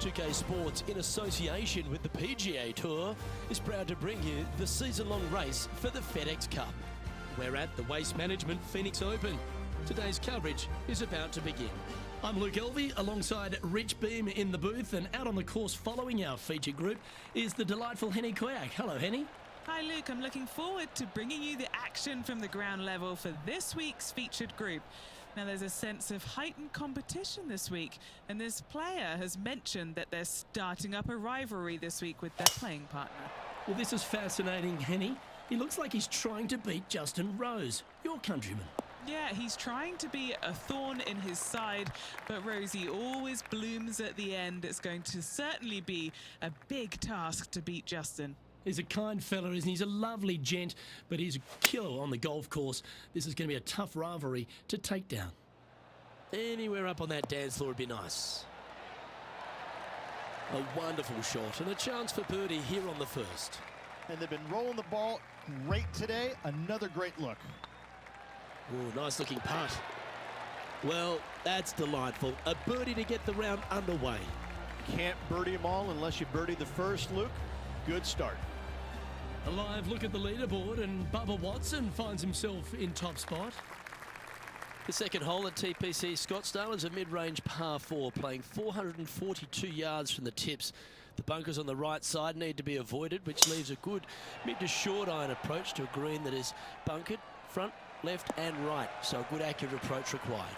2K Sports, in association with the PGA Tour, is proud to bring you the season-long race for the FedEx Cup. We're at the Waste Management Phoenix Open. Today's coverage is about to begin. I'm Luke Elvey alongside Rich Beam in the booth, and out on the course following our feature group is the delightful Henny Koyak. Hello, Henny. Hi Luke, I'm looking forward to bringing you the action from the ground level for this week's featured group. Now there's a sense of heightened competition this week, and this player has mentioned that they're starting up a rivalry this week with their playing partner. Well, this is fascinating, Henny. He looks like he's trying to beat Justin Rose, your countryman. Yeah, he's trying to be a thorn in his side, but Rosie always blooms at the end. It's going to certainly be a big task to beat Justin. He's a kind fella, isn't he? He's a lovely gent, but he's a killer on the golf course. This is going to be a tough rivalry to take down. Anywhere up on that dance floor would be nice. A wonderful shot and a chance for birdie here on the first. And they've been rolling the ball great today. Another great look. Ooh, nice looking putt. Well, that's delightful. A birdie to get the round underway. Can't birdie them all unless you birdie the first, Luke. Good start. A live look at the leaderboard, and Bubba Watson finds himself in top spot. The second hole at TPC Scottsdale is a mid-range par 4, playing 442 yards from the tips. The bunkers on the right side need to be avoided, which leaves a good mid to short iron approach to a green that is bunkered front, left and right, so a good accurate approach required.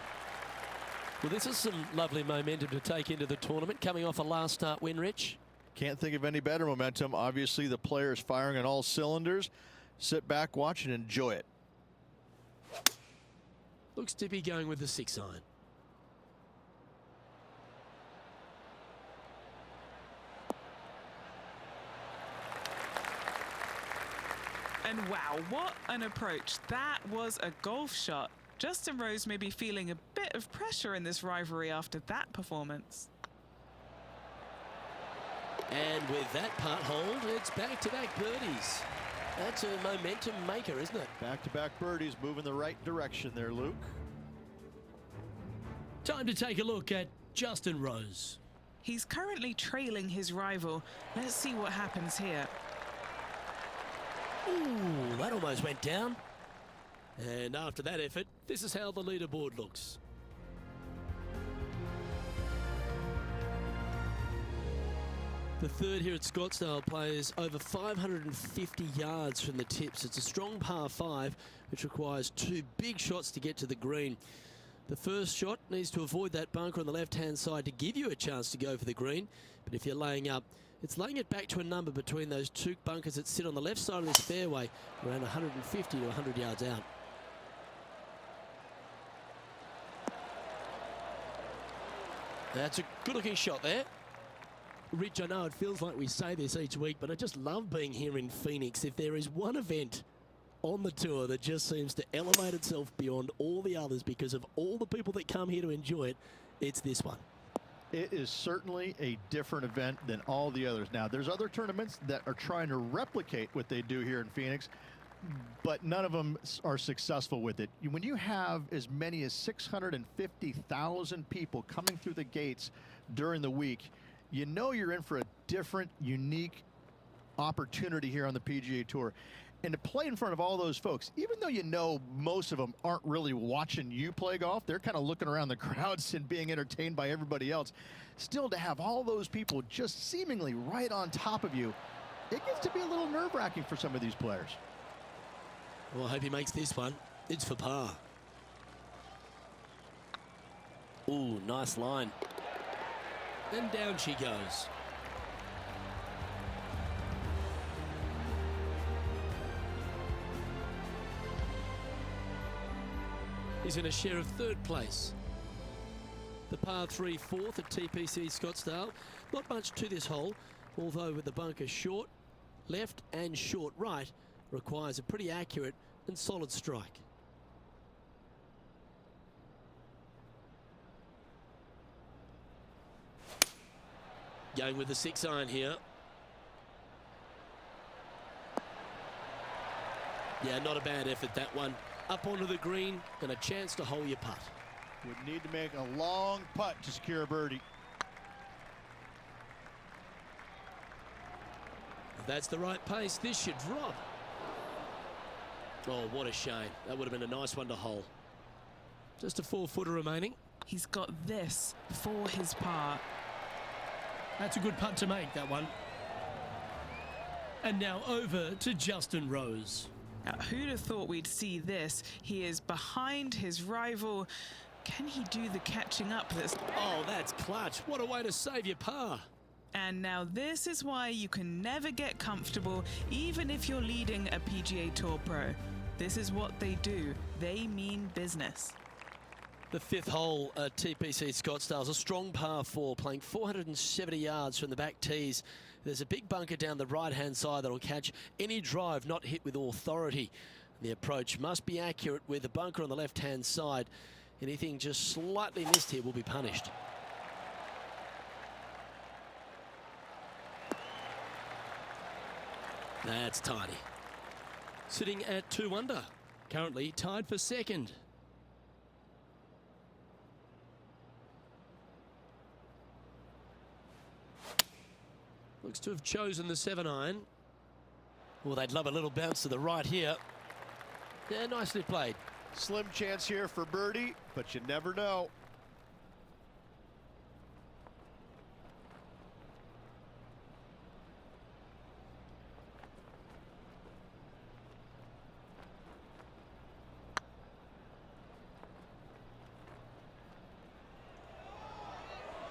Well, this is some lovely momentum to take into the tournament, coming off a last start win, Rich. Can't think of any better momentum. Obviously, the players firing on all cylinders. Sit back, watch, and enjoy it. Looks to be going with the 6-iron. And wow, what an approach. That was a golf shot. Justin Rose may be feeling a bit of pressure in this rivalry after that performance. And with that putt hold, it's back-to-back birdies. That's a momentum maker, isn't it? Back-to-back birdies, moving the right direction there, Luke. Time to take a look at Justin Rose. He's currently trailing his rival. Let's see what happens here. Ooh, that almost went down. And after that effort, this is how the leaderboard looks. The third here at Scottsdale plays over 550 yards from the tips. It's a strong par 5, which requires 2 big shots to get to the green. The first shot needs to avoid that bunker on the left-hand side to give you a chance to go for the green. But if you're laying up, it's laying it back to a number between those 2 bunkers that sit on the left side of this fairway, around 150 to 100 yards out. That's a good-looking shot there. Rich, I know it feels like we say this each week, but I just love being here in Phoenix. If there is one event on the tour that just seems to elevate itself beyond all the others because of all the people that come here to enjoy it, it's this one. It is certainly a different event than all the others. Now, there's other tournaments that are trying to replicate what they do here in Phoenix, but none of them are successful with it. When you have as many as 650,000 people coming through the gates during the week, you know you're in for a different, unique opportunity here on the PGA Tour. And to play in front of all those folks, even though you know most of them aren't really watching you play golf, they're kind of looking around the crowds and being entertained by everybody else. Still, to have all those people just seemingly right on top of you, it gets to be a little nerve-wracking for some of these players. Well, I hope he makes this one. It's for par. Ooh, nice line. And down she goes. He's in a share of 3rd place. The par 3 4th at TPC Scottsdale. Not much to this hole, although with the bunker short, left and short right, requires a pretty accurate and solid strike. Going with the 6-iron here. Yeah, not a bad effort, that one. Up onto the green and a chance to hole your putt. Would need to make a long putt to secure a birdie. That's the right pace. This should drop. Oh, what a shame. That would have been a nice one to hole. Just a 4-footer remaining. He's got this for his par. That's a good putt to make, that one. And now over to Justin Rose. Now, who'd have thought we'd see this? He is behind his rival. Can he do the catching up that's... Oh, that's clutch. What a way to save your par. And now this is why you can never get comfortable, even if you're leading a PGA Tour pro. This is what they do. They mean business. The 5th hole at TPC Scottsdale is a strong par 4, playing 470 yards from the back tees. There's a big bunker down the right-hand side that'll catch any drive not hit with authority. The approach must be accurate with the bunker on the left-hand side. Anything just slightly missed here will be punished. That's tidy. Sitting at 2 under, currently tied for 2nd. Looks to have chosen the 7-iron. Well, they'd love a little bounce to the right here. Yeah, nicely played. Slim chance here for birdie, but you never know.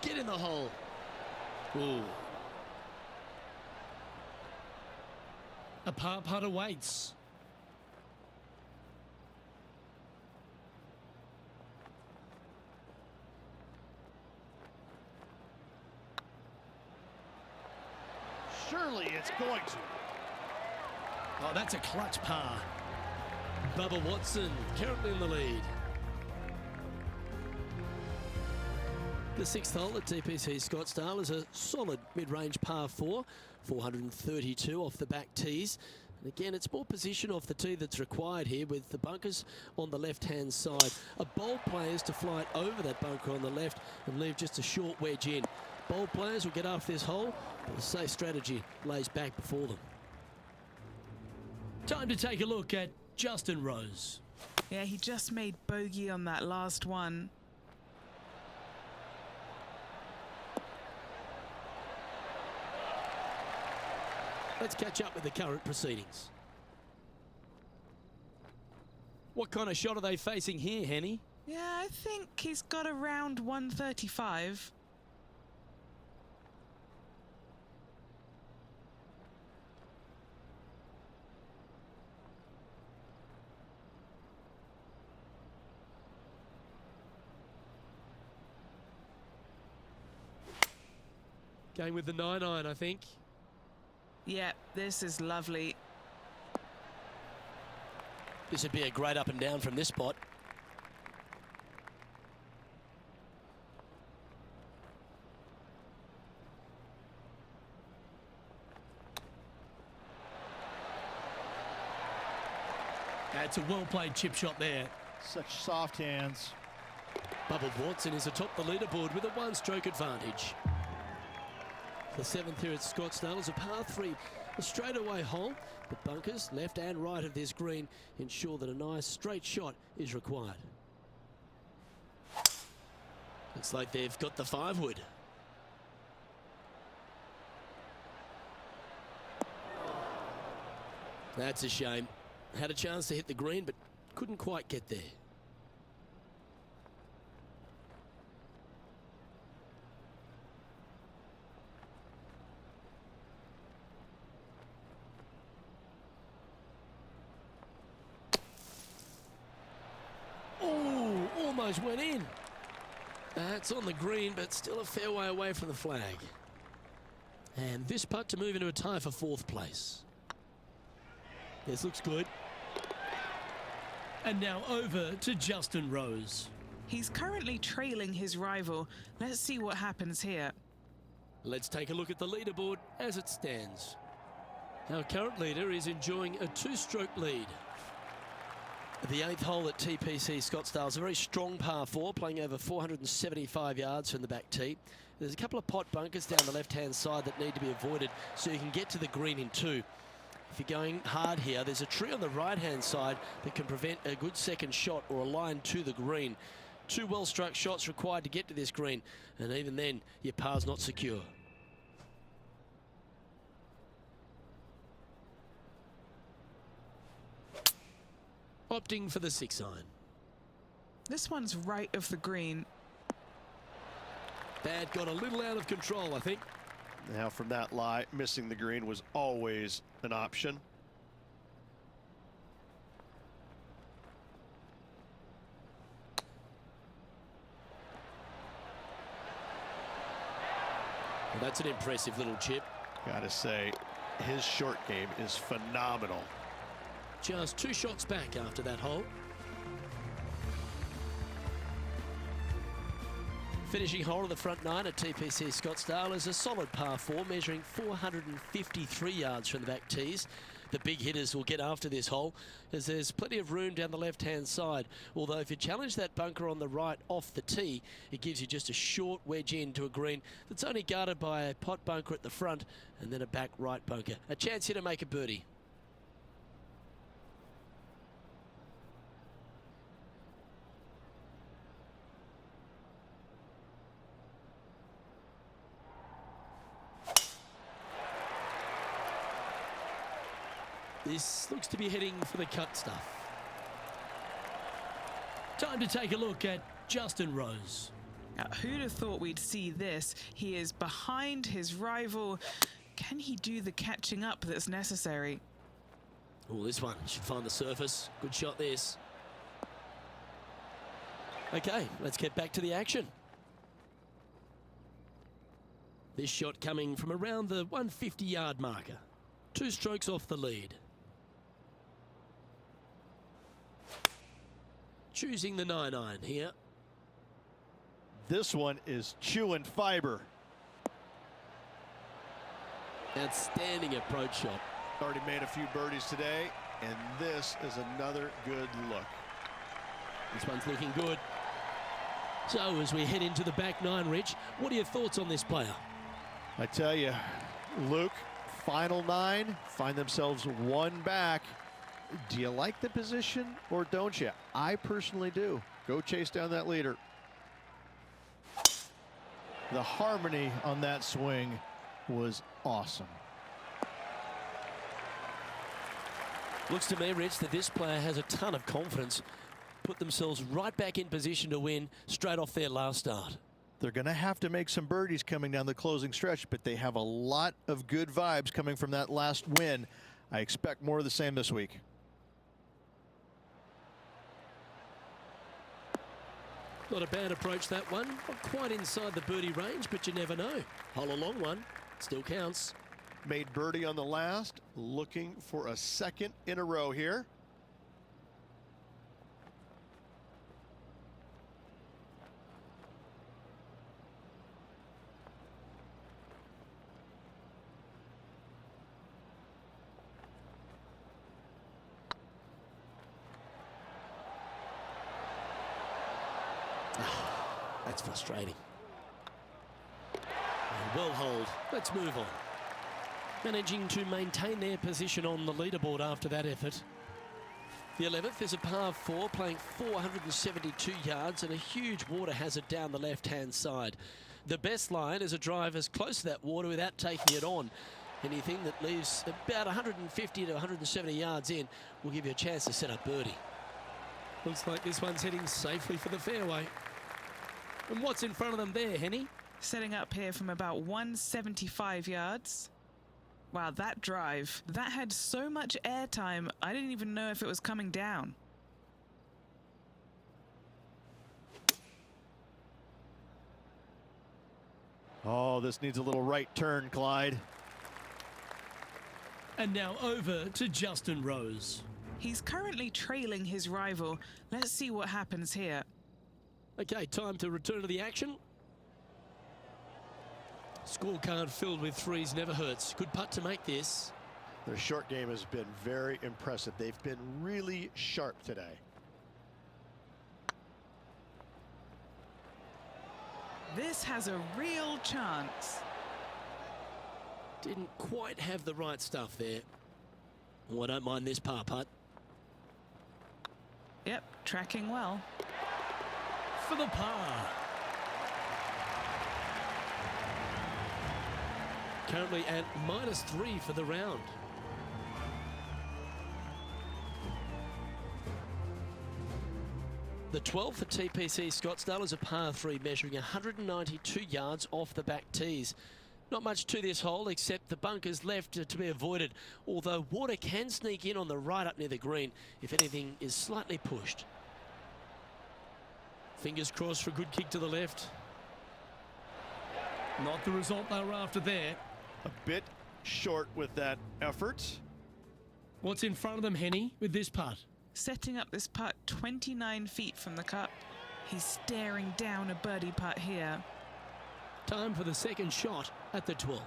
Get in the hole. Ooh. A par putt awaits. Surely it's going to. Oh, that's a clutch par. Bubba Watson currently in the lead. The 6th hole at TPC Scottsdale is a solid mid-range par 4, 432 off the back tees. And again, it's more position off the tee that's required here, with the bunkers on the left-hand side. A bold player is to fly it over that bunker on the left and leave just a short wedge in. Bold players will get after this hole, but the safe strategy lays back before them. Time to take a look at Justin Rose. Yeah, he just made bogey on that last one. Let's catch up with the current proceedings. What kind of shot are they facing here, Henny? Yeah, I think he's got around 135. Going with the 9-iron, I think. Yeah, this is lovely. This would be a great up and down from this spot. That's a well-played chip shot there. Such soft hands. Bubba Watson is atop the leaderboard with a 1-stroke advantage. The 7th here at Scottsdale is a par 3, a straightaway hole. The bunkers left and right of this green ensure that a nice straight shot is required. Looks like they've got the 5-wood. That's a shame. Had a chance to hit the green, but couldn't quite get there. Oh, almost went in. That's on the green, but still a fair way away from the flag. And this putt to move into a tie for 4th place. This looks good. And now over to Justin Rose. He's currently trailing his rival. Let's see what happens here. Let's take a look at the leaderboard as it stands. Our current leader is enjoying a 2-stroke lead. The 8th hole at TPC Scottsdale is a very strong par 4, playing over 475 yards from the back tee. There's a couple of pot bunkers down the left-hand side that need to be avoided so you can get to the green in 2. If you're going hard here, there's a tree on the right-hand side that can prevent a good second shot or a line to the green. 2 well-struck shots required to get to this green, and even then, your par's not secure. Opting for the 6 iron. This one's right of the green. Bad got a little out of control, I think. Now from that lie, missing the green was always an option. Well, that's an impressive little chip. Gotta say, his short game is phenomenal. Just 2 shots back after that hole. Finishing hole of the front 9 at TPC Scottsdale is a solid par 4, measuring 453 yards from the back tees. The big hitters will get after this hole, as there's plenty of room down the left-hand side. Although if you challenge that bunker on the right off the tee, it gives you just a short wedge into a green that's only guarded by a pot bunker at the front and then a back right bunker. A chance here to make a birdie. This looks to be heading for the cut stuff. Time to take a look at Justin Rose. Now, who'd have thought we'd see this? He is behind his rival. Can he do the catching up that's necessary? Oh, this one should find the surface. Good shot, this. Okay, let's get back to the action. This shot coming from around the 150-yard marker. 2 strokes off the lead. Choosing the 9 iron here. This one is chewing fiber. Outstanding approach shot. Already made a few birdies today, and this is another good look. This one's looking good. So as we head into the back 9, Rich, what are your thoughts on this player? I tell you, Luke, final 9, find themselves 1 back. Do you like the position or don't you? I personally do. Go chase down that leader. The harmony on that swing was awesome. Looks to me, Rich, that this player has a ton of confidence. Put themselves right back in position to win straight off their last start. They're going to have to make some birdies coming down the closing stretch, but they have a lot of good vibes coming from that last win. I expect more of the same this week. Not a bad approach, that one. Not quite inside the birdie range, but you never know. Hole a long one. Still counts. Made birdie on the last, looking for a 2nd in a row here. That's frustrating. Well hold. Let's move on. Managing to maintain their position on the leaderboard after that effort. The 11th is a par 4, playing 472 yards and a huge water hazard down the left-hand side. The best line is a drive as close to that water without taking it on. Anything that leaves about 150 to 170 yards in will give you a chance to set up birdie. Looks like this one's heading safely for the fairway. And what's in front of them there, Henny? Setting up here from about 175 yards. Wow, that drive, that had so much airtime, I didn't even know if it was coming down. Oh, this needs a little right turn, Clyde. And now over to Justin Rose. He's currently trailing his rival. Let's see what happens here. Okay, time to return to the action. Scorecard filled with 3s never hurts. Good putt to make this. Their short game has been very impressive. They've been really sharp today. This has a real chance. Didn't quite have the right stuff there. Oh, I don't mind this par putt. Yep, tracking well. For the par. Currently at -3 for the round. The 12 for TPC Scottsdale is a par 3 measuring 192 yards off the back tees. Not much to this hole except the bunkers left to be avoided, although water can sneak in on the right up near the green if anything is slightly pushed. Fingers crossed for a good kick to the left. Not the result they were after there. A bit short with that effort. What's in front of them, Henny, with this putt? Setting up this putt 29 feet from the cup. He's staring down a birdie putt here. Time for the second shot at the 12th.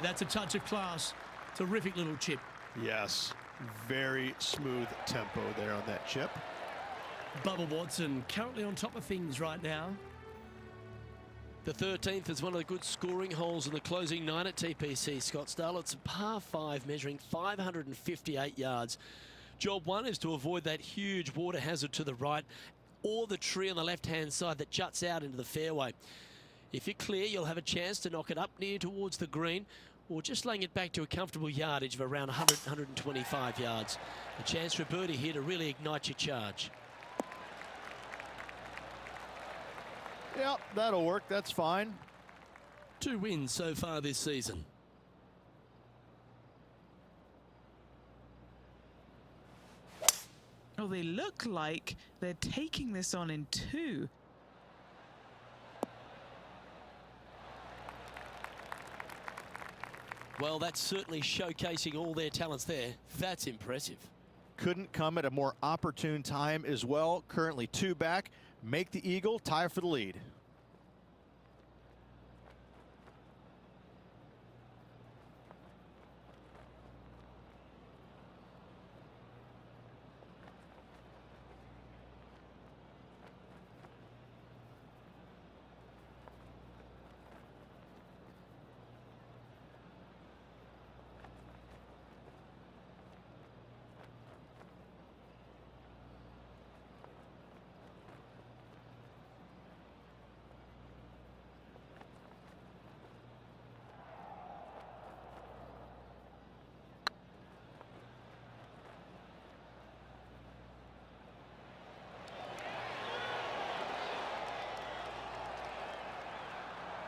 That's a touch of class. Terrific little chip. Yes, very smooth tempo there on that chip. Bubba Watson currently on top of things right now. The 13th is one of the good scoring holes in the closing 9 at TPC Scottsdale. It's a par 5 measuring 558 yards. Job 1 is to avoid that huge water hazard to the right or the tree on the left-hand side that juts out into the fairway. If you're clear, you'll have a chance to knock it up near towards the green or just laying it back to a comfortable yardage of around 100, 125 yards. A chance for a birdie here to really ignite your charge. Yep, that'll work. That's fine. 2 wins so far this season. Oh, they look like they're taking this on in 2. Well, that's certainly showcasing all their talents there. That's impressive. Couldn't come at a more opportune time as well. Currently 2 back. Make the eagle, tie for the lead.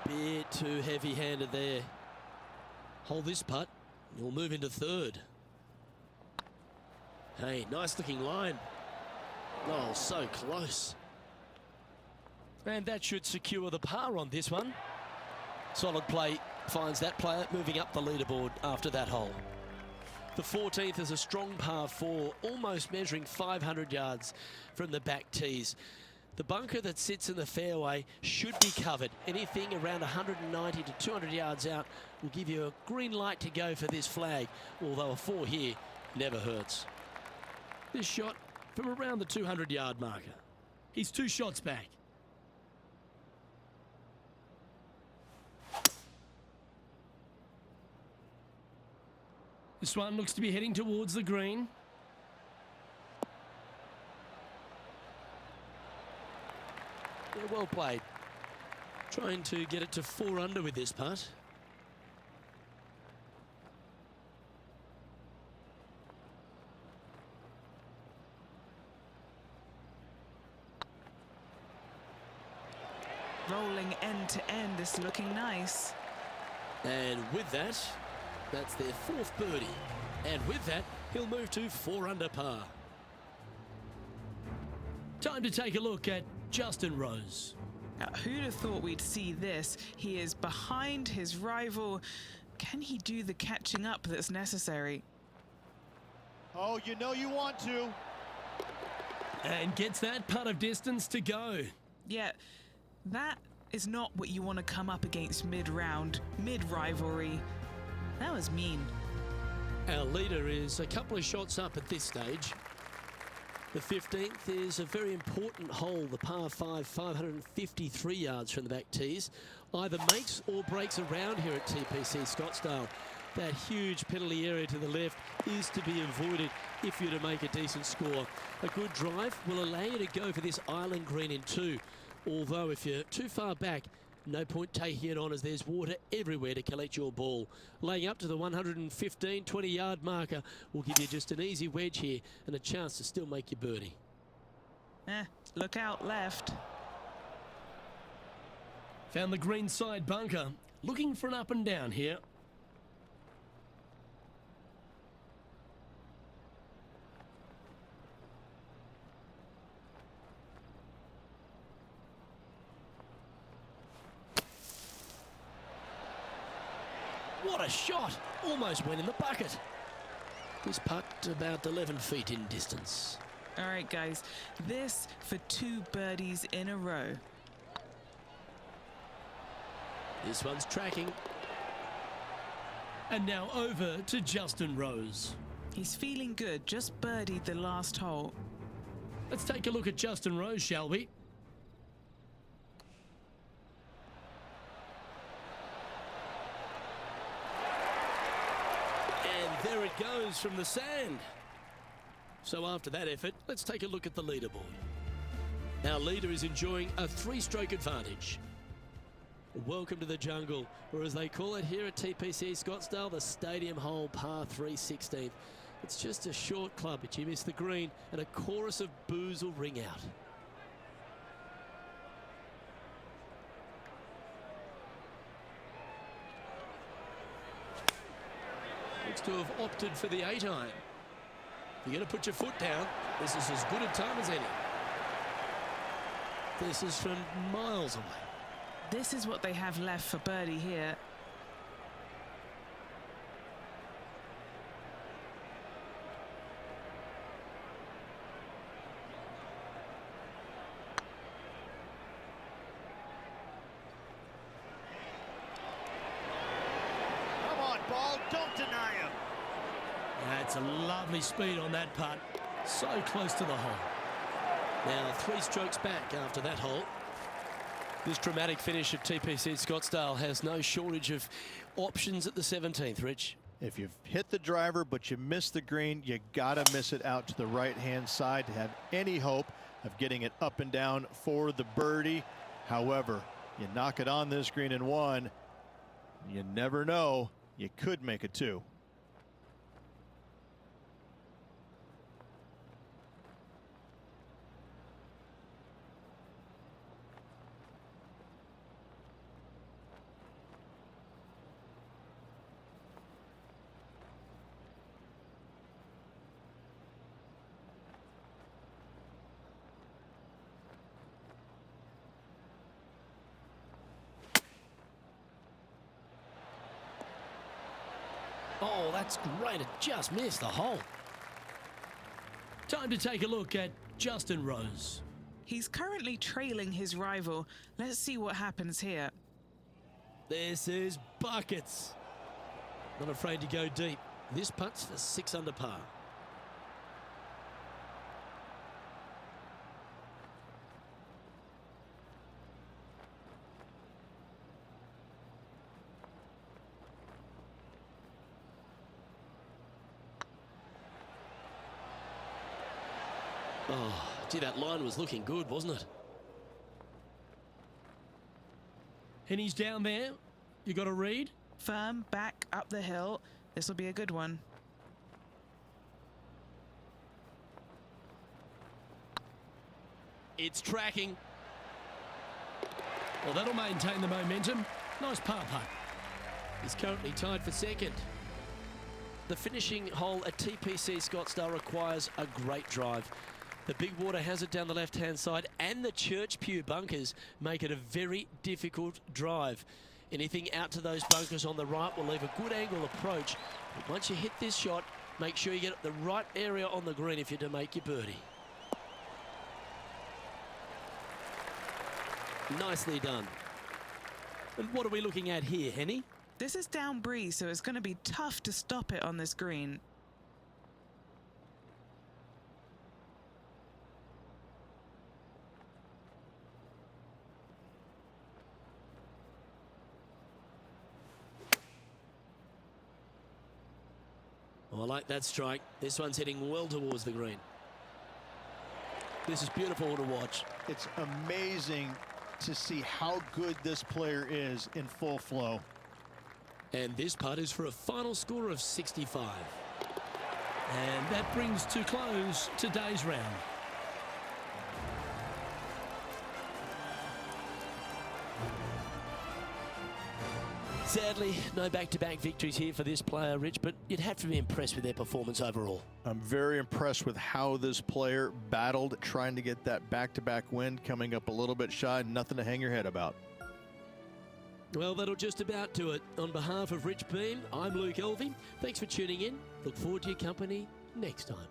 Bit too heavy-handed there. Hold this putt. You'll move into 3rd. Hey, nice looking line. Oh, so close. And that should secure the par on this one. Solid play finds that player moving up the leaderboard after that hole. The 14th is a strong par 4, almost measuring 500 yards from the back tees. The bunker that sits in the fairway should be covered. Anything around 190 to 200 yards out will give you a green light to go for this flag, although a 4 here never hurts. This shot from around the 200-yard marker. He's 2 shots back. This one looks to be heading towards the green. Yeah, well played. Trying to get it to 4 under with this putt. Rolling end to end, this looking nice. And with that, that's their 4th birdie. And with that, he'll move to 4 under par. Time to take a look at Justin Rose. Now, who'd have thought we'd see this? He is behind his rival. Can he do the catching up that's necessary? Oh, you know you want to. And gets that putt of distance to go. Yeah, that is not what you want to come up against mid-round, mid-rivalry. That was mean. Our leader is a couple of shots up at this stage. The 15th is a very important hole, the par 5, 553 yards from the back tees. Either makes or breaks around here at TPC Scottsdale. That huge penalty area to the left is to be avoided if you're to make a decent score. A good drive will allow you to go for this island green in 2. Although if you're too far back, no point taking it on as there's water everywhere to collect your ball. Laying up to the 115, 20-yard marker will give you just an easy wedge here and a chance to still make your birdie. Look out left. Found the green side bunker. Looking for an up and down here. What a shot! Almost went in the bucket. This putt about 11 feet in distance. All right, guys, this for 2 birdies in a row. This one's tracking. And now over to Justin Rose. He's feeling good, just birdied the last hole. Let's take a look at Justin Rose, shall we? There it goes from the sand. So after that effort, let's take a look at the leaderboard. Our leader is enjoying a 3-stroke advantage. Welcome to the jungle, or as they call it here at TPC Scottsdale, the Stadium Hole Par 3 16th. It's just a short club, but you miss the green, and a chorus of boos will ring out. Looks to have opted for the 8-iron. You're going to put your foot down. This is as good a time as any. This is from miles away. This is what they have left for birdie here. Come on, ball. Don't deny him. That's a lovely speed on that putt. So close to the hole. Now 3 strokes back after that hole. This dramatic finish at TPC Scottsdale has no shortage of options at the 17th, Rich. If you've hit the driver but you miss the green, you gotta miss it out to the right-hand side to have any hope of getting it up and down for the birdie. However, you knock it on this green in 1, you never know, you could make it 2. Oh, that's great. It just missed the hole. Time to take a look at Justin Rose. He's currently trailing his rival. Let's see what happens here. This is buckets. Not afraid to go deep. This putt's for 6 under par. Oh, gee, that line was looking good, wasn't it? And he's down there. You got a read? Firm back up the hill. This will be a good one. It's tracking. Well, that'll maintain the momentum. Nice par putt. He's currently tied for 2nd. The finishing hole at TPC Scottsdale requires a great drive. The big water hazard down the left-hand side and the Church Pew bunkers make it a very difficult drive. Anything out to those bunkers on the right will leave a good angle approach. But once you hit this shot, make sure you get the right area on the green if you're to make your birdie. Nicely done. And what are we looking at here, Henny? This is down breeze, so it's going to be tough to stop it on this green. Oh, I like that strike. This one's heading well towards the green. This is beautiful to watch. It's amazing to see how good this player is in full flow. And this putt is for a final score of 65. And that brings to close today's round. Sadly, no back-to-back victories here for this player, Rich, but you'd have to be impressed with their performance overall. I'm very impressed with how this player battled, trying to get that back-to-back win, coming up a little bit shy, nothing to hang your head about. Well, that'll just about do it. On behalf of Rich Beam, I'm Luke Elvey. Thanks for tuning in. Look forward to your company next time.